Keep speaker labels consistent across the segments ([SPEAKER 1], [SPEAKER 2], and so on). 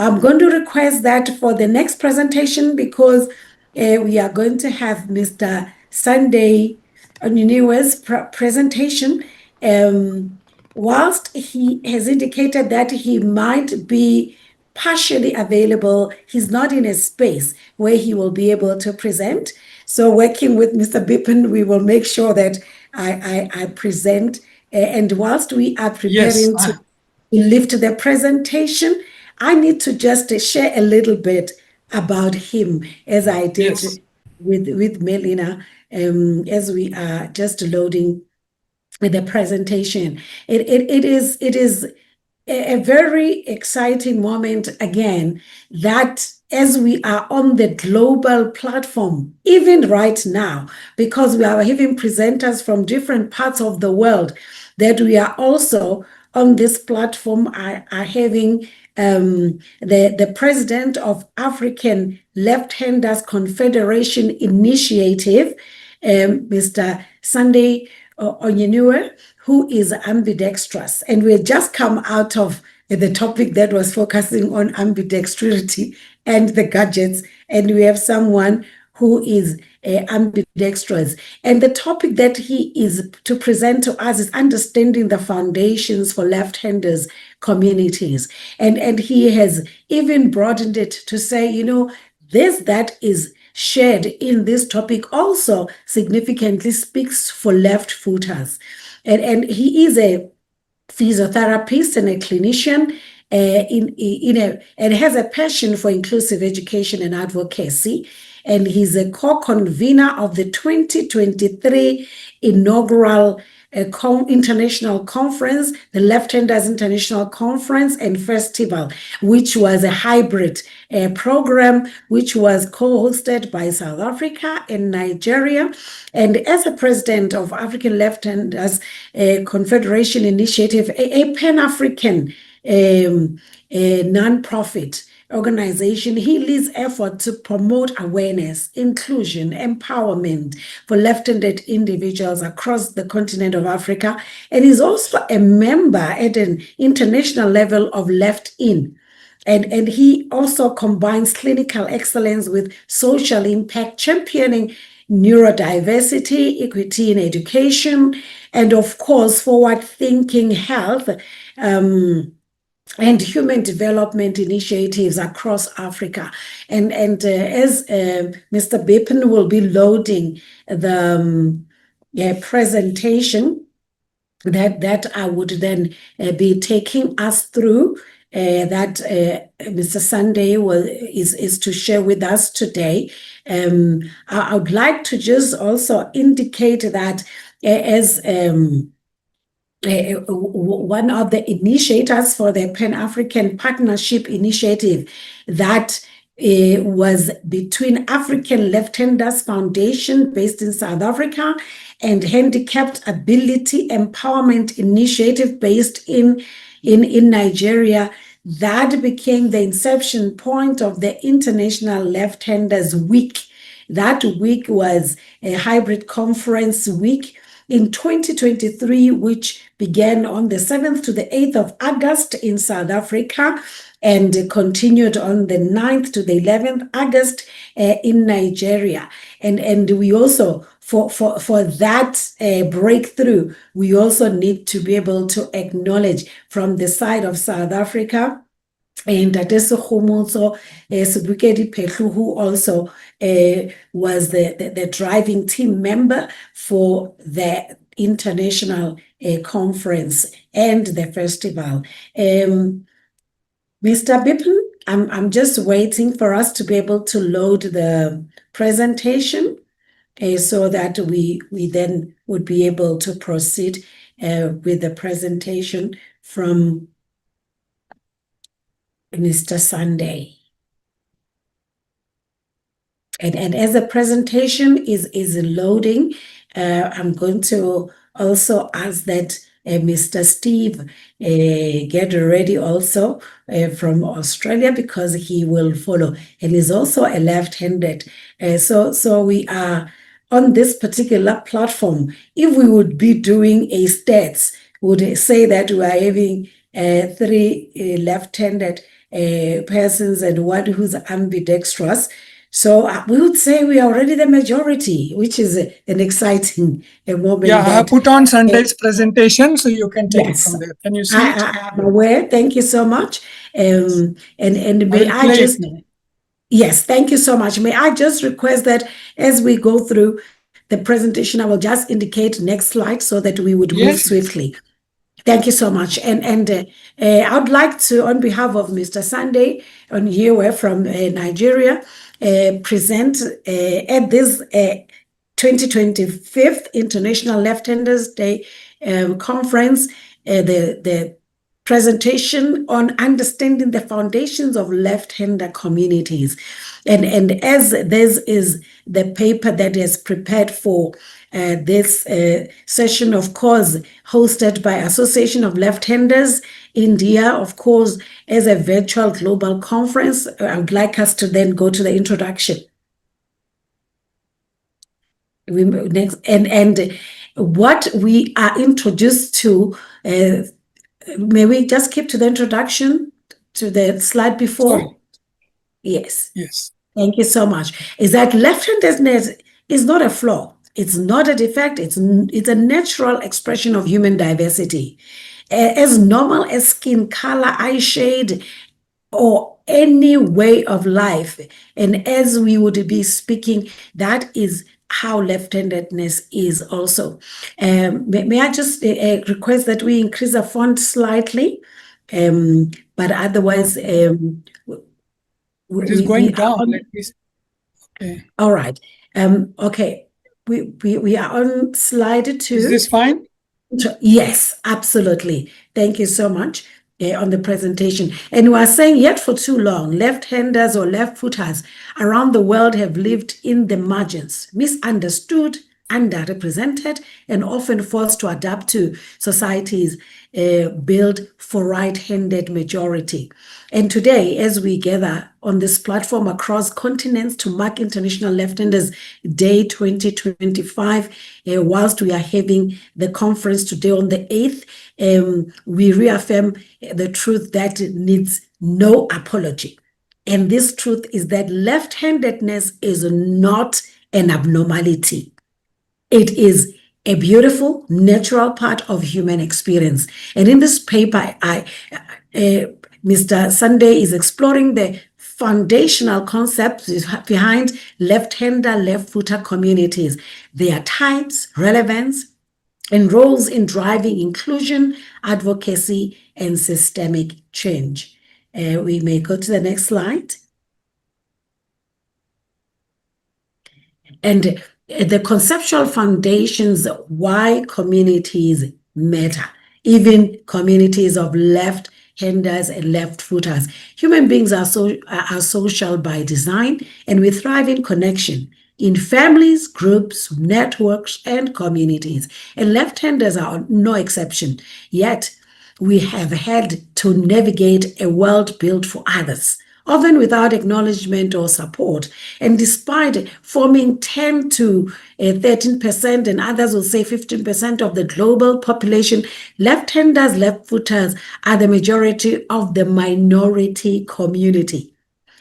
[SPEAKER 1] I'm going to request that for the next presentation, because we are going to have Mr. Sunday Onyenuwe's presentation. Whilst he has indicated that he might be partially available, he's not in a space where he will be able to present. So working with Mr. Bipin, we will make sure that I present. And whilst we are preparing to lift the presentation, I need to just share a little bit about him, as I did with Melina, as we are just loading the presentation. It is a very exciting moment again, that as we are on the global platform, even right now, because we are having presenters from different parts of the world, that we are also on this platform are having the President of African Left-Handers Confederation Initiative, Mr. Sunday Onyenuwe, who is ambidextrous. And we had just come out of the topic that was focusing on ambidextrosity and the gadgets, and we have someone who is ambidextrous. And the topic that he is to present to us is understanding the foundations for left-handers communities. And he has even broadened it to say, you know, this that is shared in this topic also significantly speaks for left-footers. And he is a physiotherapist and a clinician, and has a passion for inclusive education and advocacy. And he's a co-convenor of the 2023 Inaugural International Conference, the Left-Handers International Conference and Festival, which was a hybrid program, which was co-hosted by South Africa and Nigeria. And as a president of African Left-Handers Confederation Initiative, a Pan-African non-profit organization, he leads effort to promote awareness, inclusion, empowerment for left-handed individuals across the continent of Africa, and is also a member at an international level of Left In. And he also combines clinical excellence with social impact, championing neurodiversity, equity in education, and of course, forward-thinking health and human development initiatives across Africa. And as Mr. Bipin will be loading the presentation that I would then be taking us through, that Mr. Sunday is to share with us today. I would like to just also indicate that as one of the initiators for the Pan-African Partnership Initiative that was between African Left-Handers Foundation based in South Africa and Handicapped Ability Empowerment Initiative based in Nigeria. That became the inception point of the International Left-Handers Week. That week was a hybrid conference week in 2023, which began on the 7th to the 8th of August in South Africa and continued on the 9th to the 11th August in Nigeria. And we also, for that breakthrough, we also need to be able to acknowledge from the side of South Africa, and Adesso Homoso Sebukedi Petlu, who also was the driving team member for the international conference and the festival. Mr. Bipin, I'm just waiting for us to be able to load the presentation so that we then would be able to proceed with the presentation from Mr. Sunday. And as the presentation is loading, I'm going to also ask that Mr. Steve get ready also from Australia, because he will follow, and is also a left-handed. So we are on this particular platform. If we would be doing a stats would say that we are having 3 left-handed persons and one who's ambidextrous. So we would say we are already the majority, which is an exciting moment.
[SPEAKER 2] Yeah, I have put on Sunday's presentation, so you can take it from there. Can you see it?
[SPEAKER 1] I'm aware. Thank you so much. And may I just... Yes, thank you so much. May I just request that as we go through the presentation, I will just indicate next slide so that we would move swiftly. Thank you so much. And I would like to, on behalf of Mr. Sunday Onyenuwe from Nigeria, present at this 2025 International Left-Handers Day conference, the presentation on understanding the foundations of left-hander communities. And as this is the paper that is prepared for this session, of course, hosted by Association of Left-Handers India, of course, as a virtual global conference, I would like us to then go to the introduction. Next, and what we are introduced to, may we just keep to the introduction to the slide before?
[SPEAKER 2] Sorry.
[SPEAKER 1] Yes.
[SPEAKER 2] Yes.
[SPEAKER 1] Thank you so much. Is that left-handedness is not a flaw. It's not a defect. It's a natural expression of human diversity. As normal as skin color, eye shade, or any way of life. And as we would be speaking, that is how left-handedness is also. May I just request that we increase the font slightly? But otherwise,
[SPEAKER 2] it is going down. Let me see. Okay.
[SPEAKER 1] All right. Okay. We are on slide 2.
[SPEAKER 2] Is this fine?
[SPEAKER 1] Yes, absolutely. Thank you so much on the presentation. And we are saying, yet for too long, left-handers or left-footers around the world have lived in the margins, misunderstood, underrepresented, and often forced to adapt to societies built for right-handed majority. And today, as we gather on this platform across continents to mark International Left-Handers Day 2025, whilst we are having the conference today on the 8th, we reaffirm the truth that needs no apology. And this truth is that left-handedness is not an abnormality. It is a beautiful, natural part of human experience. And in this paper, Mr. Sunday is exploring the foundational concepts behind left-hander, left-footer communities, their types, relevance, and roles in driving inclusion, advocacy, and systemic change. We may go to the next slide. And the conceptual foundations why communities matter, even communities of left-handers and left-footers. Human beings are social by design, and we thrive in connection in families, groups, networks, and communities. And left-handers are no exception. Yet, we have had to navigate a world built for others, often without acknowledgement or support. And despite forming 10 to 13%, and others will say 15% of the global population, left-handers, left-footers are the majority of the minority community.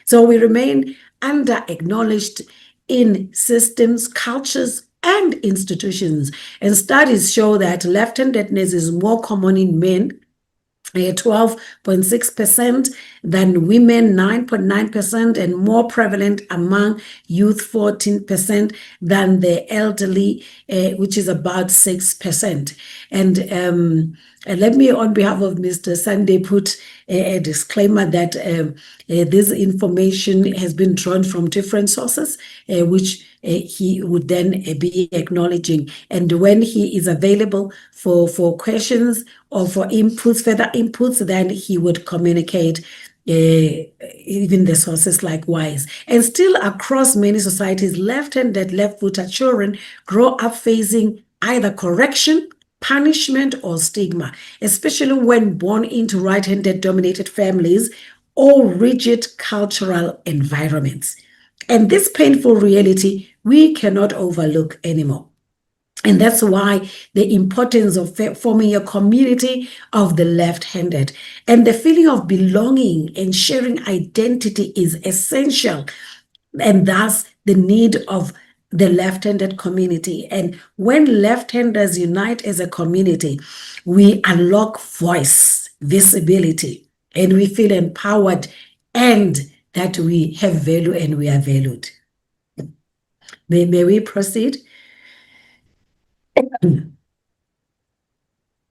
[SPEAKER 1] So we remain under-acknowledged in systems, cultures, and institutions. And studies show that left-handedness is more common in men, 12.6%, than women, 9.9%, and more prevalent among youth, 14%, than the elderly, which is about 6%. And let me, on behalf of Mr. Sunday, put a disclaimer that this information has been drawn from different sources, which he would then be acknowledging. And when he is available for questions or for inputs, further inputs, then he would communicate even the sources likewise. And still across many societies, left-handed, left-footed children grow up facing either correction, punishment, or stigma, especially when born into right-handed dominated families or rigid cultural environments. And this painful reality we cannot overlook anymore. And that's why the importance of forming a community of the left-handed. And the feeling of belonging and sharing identity is essential. And thus the need of the left-handed community. And when left-handers unite as a community, we unlock voice, visibility, and we feel empowered and that we have value and we are valued. May we proceed? And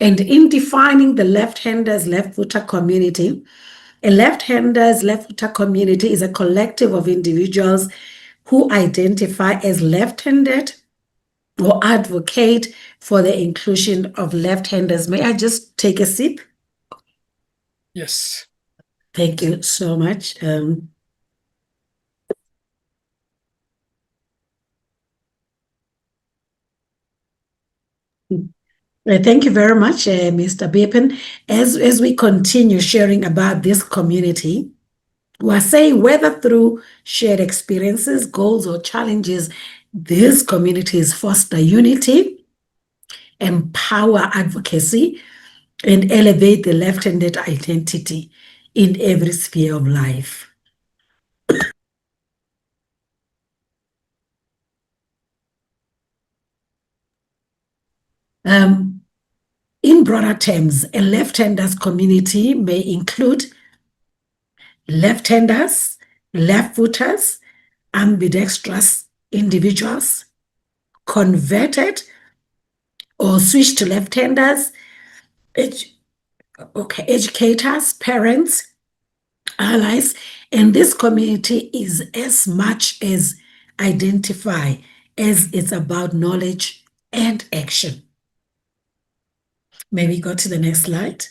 [SPEAKER 1] in defining the left-handers, left-footer community, a left-handers, left-footer community is a collective of individuals who identify as left-handed or advocate for the inclusion of left-handers. May I just take a sip?
[SPEAKER 2] Yes.
[SPEAKER 1] Thank you so much. Thank you very much, Mr. Bippen. As we continue sharing about this community, we're saying whether through shared experiences, goals, or challenges, these communities foster unity, empower advocacy, and elevate the left-handed identity in every sphere of life. In broader terms, a left-handers community may include left-handers, left-footers, ambidextrous individuals, converted or switched to left-handers, educators, parents, allies, and this community is as much as identify as it's about knowledge and action. May we go to the next slide?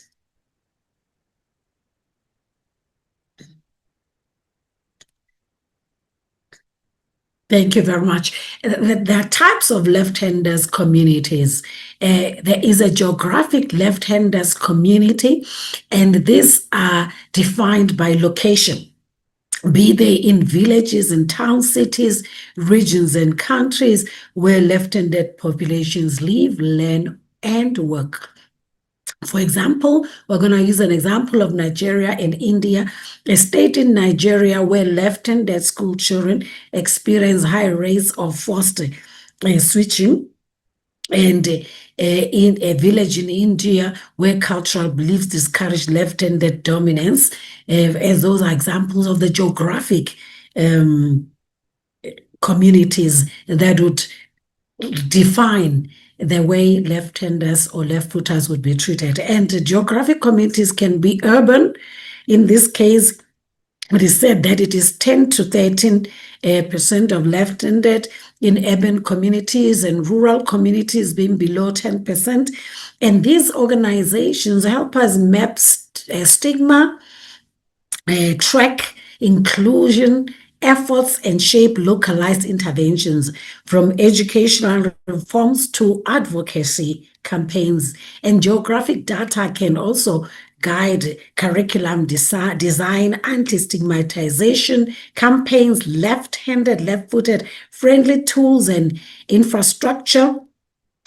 [SPEAKER 1] Thank you very much. There are types of left-handers communities. There is a geographic left-handers community, and these are defined by location, be they in villages and town cities, regions and countries where left-handed populations live, learn, and work. For example, we're going to use an example of Nigeria and India, a state in Nigeria where left-handed school children experience high rates of forced switching, and in a village in India where cultural beliefs discourage left-handed dominance, as those are examples of the geographic communities that would define the way left-handers or left-footers would be treated. And geographic communities can be urban. In this case, it is said that it is 10 to 13% of left-handed in urban communities, and rural communities being below 10%. And these organizations help us map stigma, track inclusion efforts, and shape localized interventions from educational reforms to advocacy campaigns. And geographic data can also guide curriculum design, anti-stigmatization campaigns, left-handed, left-footed, friendly tools and infrastructure.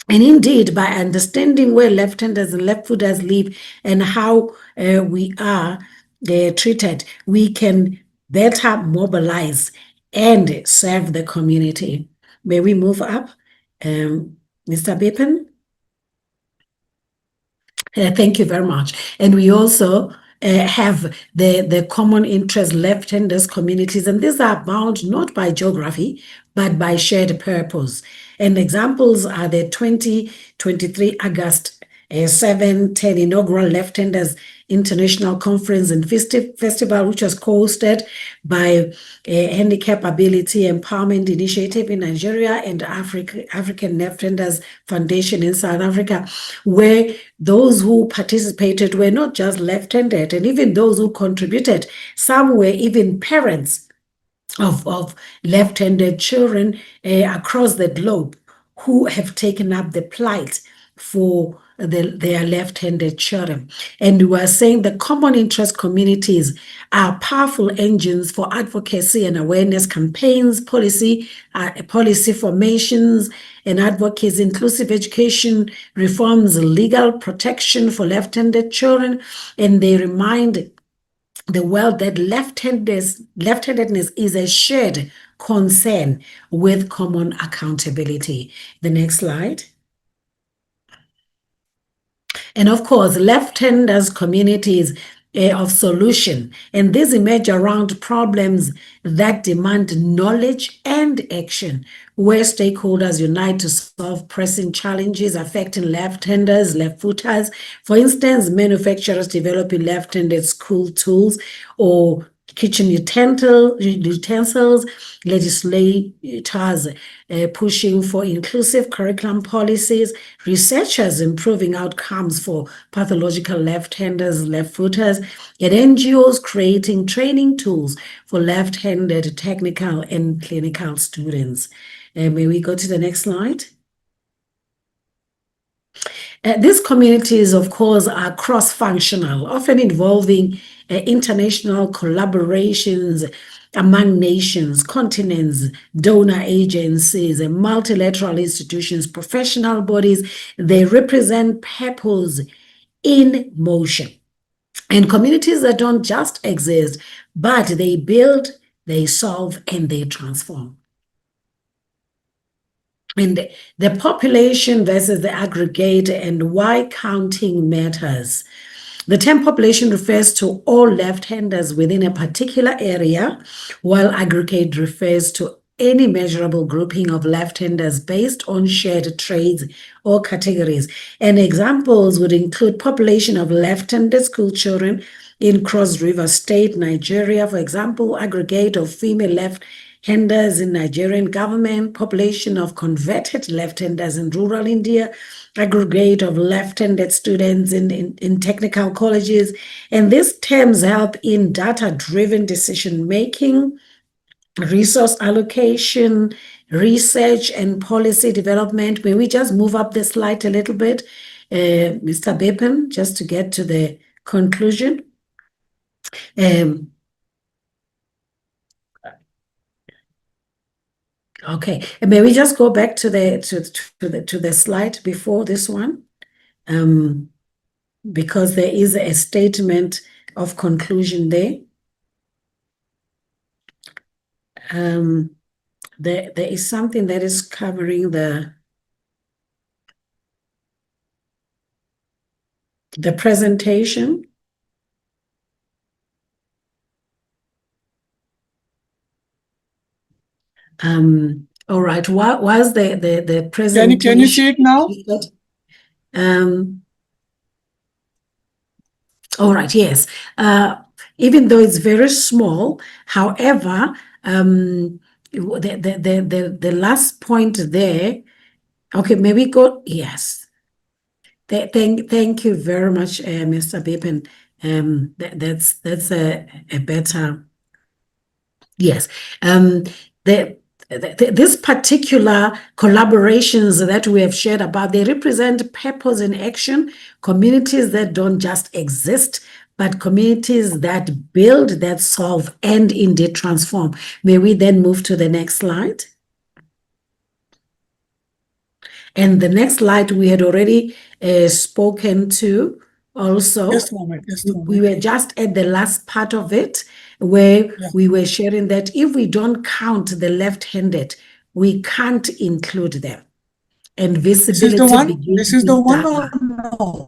[SPEAKER 1] And indeed, by understanding where left-handers and left-footers live and how we are treated, we can better mobilize and serve the community. May we move up? Mr. Bippen? Thank you very much. And we also have the common interest left-handers communities, and these are bound not by geography, but by shared purpose. And examples are the 2023 August 7-10 Inaugural Left-Handers International Conference and Festival, which was hosted by Handicap Ability Empowerment Initiative in Nigeria and African Left-Handers Foundation in South Africa, where those who participated were not just left-handed, and even those who contributed, some were even parents of left-handed children across the globe who have taken up the plight for their left-handed children. And we are saying the common interest communities are powerful engines for advocacy and awareness campaigns, policy formations and advocacy, inclusive education reforms, legal protection for left-handed children, and they remind the world that left-handedness is a shared concern with common accountability. The next slide. And of course, left-handers communities of solution, and these emerge around problems that demand knowledge and action, where stakeholders unite to solve pressing challenges affecting left-handers, left-footers. For instance, manufacturers developing left-handed school tools or kitchen utensils, legislators pushing for inclusive curriculum policies, researchers improving outcomes for pathological left-handers, left-footers, and NGOs creating training tools for left-handed technical and clinical students. May we go to the next slide? These communities, of course, are cross-functional, often involving international collaborations among nations, continents, donor agencies, and multilateral institutions, professional bodies. They represent purpose in motion. And communities that don't just exist, but they build, they solve, and they transform. And the population versus the aggregate and why counting matters. The term population refers to all left-handers within a particular area, while aggregate refers to any measurable grouping of left-handers based on shared traits or categories. And examples would include population of left-handed school children in Cross River State, Nigeria, for example, aggregate of female left-handers in Nigerian government, population of converted left-handers in rural India, aggregate of left-handed students in technical colleges. And these terms help in data-driven decision-making, resource allocation, research, and policy development. May we just move up the slide a little bit, Mr. Bipin, just to get to the conclusion. Okay, and may we just go back to the slide before this one, because there is a statement of conclusion there. There is something that is covering the presentation. All right. What was the presentation?
[SPEAKER 2] Can you see it now?
[SPEAKER 1] All right. Yes. Even though it's very small, however, the last point there. Okay, maybe go. Yes. Thank you very much, Mr. Bipin. That's a better. Yes. This particular collaborations that we have shared about, they represent purpose in action, communities that don't just exist, but communities that build, that solve, and indeed transform. May we then move to the next slide? And the next slide we had already spoken to also.
[SPEAKER 2] Just a moment.
[SPEAKER 1] We were just at the last part of it, where we were sharing that if we don't count the left-handed, we can't include them. And visibility begins.
[SPEAKER 2] This is the one or no?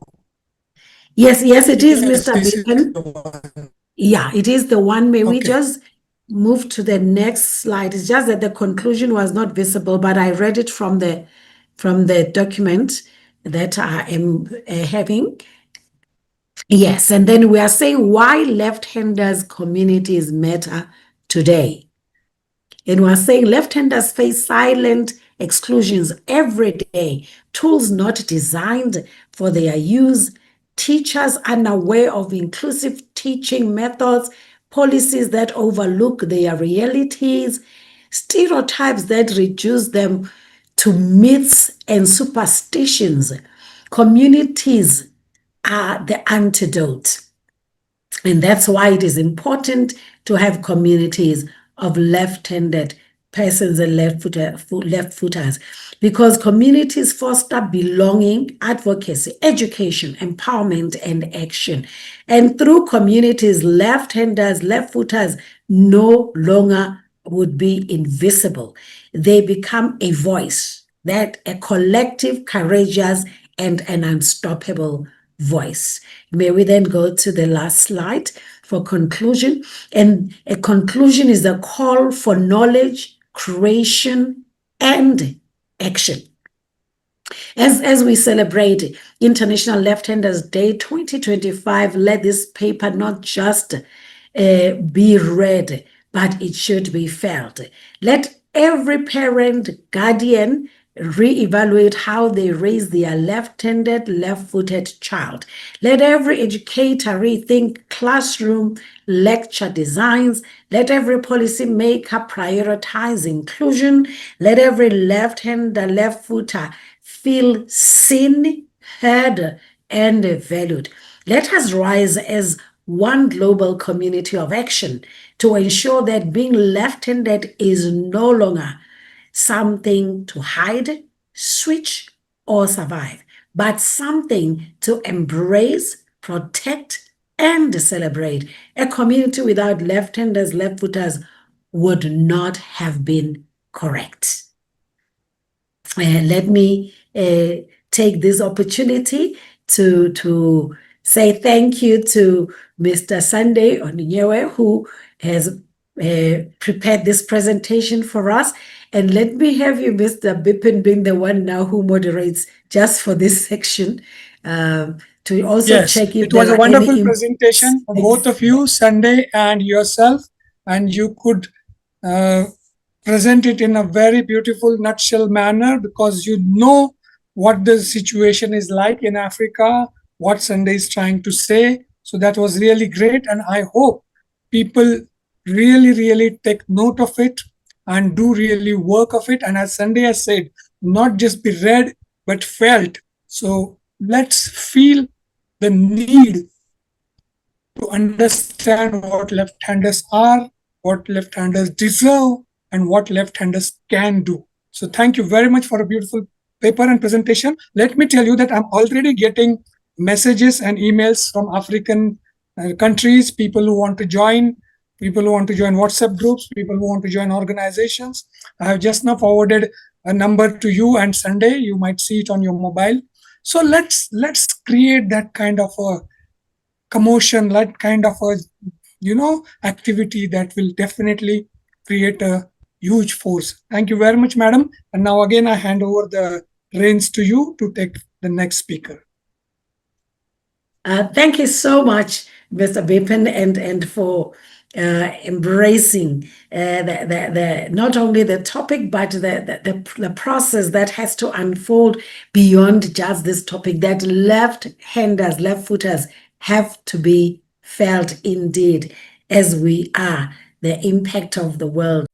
[SPEAKER 1] Yes, it is, Mr. Bipin. Yeah, it is the one. May we just move to the next slide? It's just that the conclusion was not visible, but I read it from the document that I am having. Yes, and then we are saying why left-handers communities matter today. And we're saying left-handers face silent exclusions every day, tools not designed for their use, teachers unaware of inclusive teaching methods, policies that overlook their realities, stereotypes that reduce them to myths and superstitions, communities are the antidote. And that's why it is important to have communities of left-handed persons and left-footers, because communities foster belonging, advocacy, education, empowerment, and action. And through communities, left-handers, left-footers no longer would be invisible. They become a voice, that a collective, courageous, and an unstoppable voice. May we then go to the last slide for conclusion. And a conclusion is a call for knowledge, creation, and action. As we celebrate International Left-Handers Day 2025, let this paper not just be read, but it should be felt. Let every parent, guardian, reevaluate how they raise their left-handed, left-footed child. Let every educator rethink classroom lecture designs. Let every policymaker prioritize inclusion. Let every left-hander, left-footer feel seen, heard, and valued. Let us rise as one global community of action to ensure that being left-handed is no longer something to hide, switch, or survive, but something to embrace, protect, and celebrate. A community without left-handers, left-footers would not have been correct. Let me take this opportunity to say thank you to Mr. Sunday Onyenuwe, who has prepared this presentation for us. And let me have you, Mr. Bipin, being the one now who moderates just for this section, to also check if
[SPEAKER 2] it was a wonderful presentation for both of you, Sunday and yourself, and you could present it in a very beautiful nutshell manner, because you know what the situation is like in Africa, what Sunday is trying to say. So that was really great, and I hope people really take note of it and do really work of it. And as Sunday has said, not just be read, but felt. So let's feel the need to understand what left-handers are, what left-handers deserve, and what left-handers can do. So thank you very much for a beautiful paper and presentation. Let me tell you that I'm already getting messages and emails from African countries, people who want to join, people who want to join WhatsApp groups, people who want to join organizations. I have just now forwarded a number to you and Sunday. You might see it on your mobile. So let's create that kind of a commotion, that kind of a activity that will definitely create a huge force. Thank you very much, madam. And now again, I hand over the reins to you to take the next speaker.
[SPEAKER 1] Thank you so much, Mr. Bipin, and for embracing the not only the topic, but the process that has to unfold beyond just this topic, that left-handers, left-footers have to be felt indeed, as we are the impact of the world.